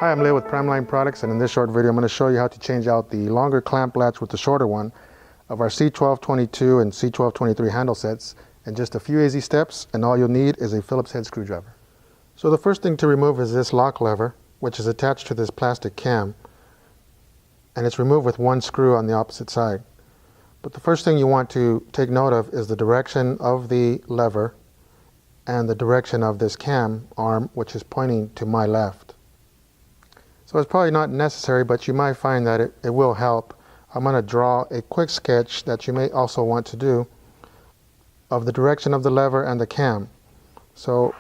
Hi, I'm Leo with Primeline Products, and in this short video I'm going to show you how to change out the longer clamp latch with the shorter one of our C1222 and C1223 handle sets in just a few easy steps, and all you'll need is a Phillips head screwdriver. So the first thing to remove is this lock lever, which is attached to this plastic cam, and it's removed with one screw on the opposite side. But the first thing you want to take note of is the direction of the lever and the direction of this cam arm, which is pointing to my left. So it's probably not necessary, but you might find that it will help. I'm going to draw a quick sketch that you may also want to do of the direction of the lever and the cam. So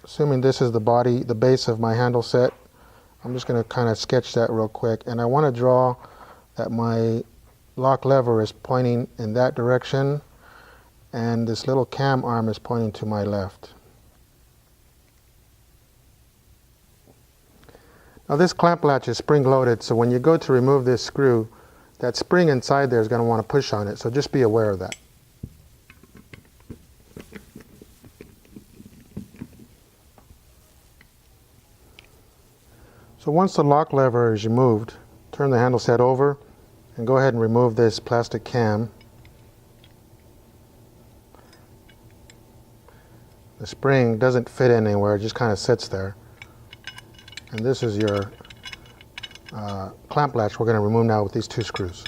assuming this is the body, the base of my handle set, I'm just going to kind of sketch that real quick, and I want to draw that my lock lever is pointing in that direction and this little cam arm is pointing to my left. Now this clamp latch is spring loaded, so when you go to remove this screw, that spring inside there is going to want to push on it, so just be aware of that. So once the lock lever is removed, turn the handle set over and go ahead and remove this plastic cam. The spring doesn't fit in anywhere, it just kind of sits there. And this is your clamp latch we're going to remove now with these two screws.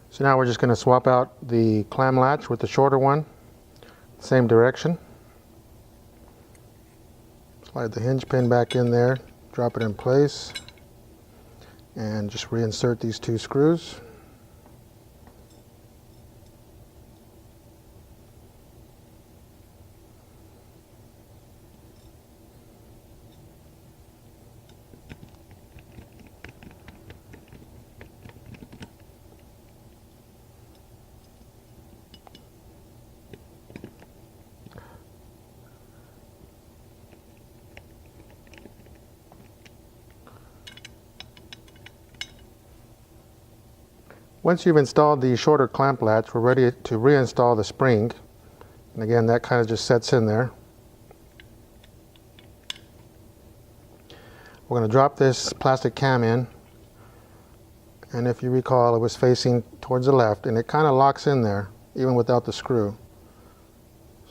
So now we're just going to swap out the clam latch with the shorter one, same direction. Slide the hinge pin back in there, drop it in place, and just reinsert these two screws. Once you've installed the shorter clamp latch, we're ready to reinstall the spring. And again, that kind of just sets in there. We're going to drop this plastic cam in. And if you recall, it was facing towards the left, and it kind of locks in there, even without the screw.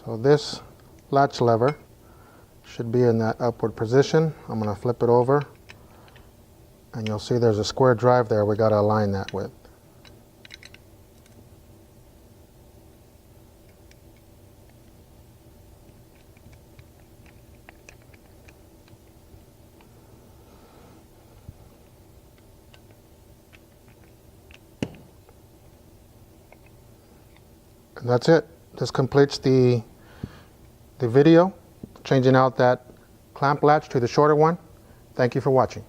So this latch lever should be in that upward position. I'm going to flip it over, and you'll see there's a square drive there we got to align that with. And that's it. This completes the video, changing out that clamp latch to the shorter one. Thank you for watching.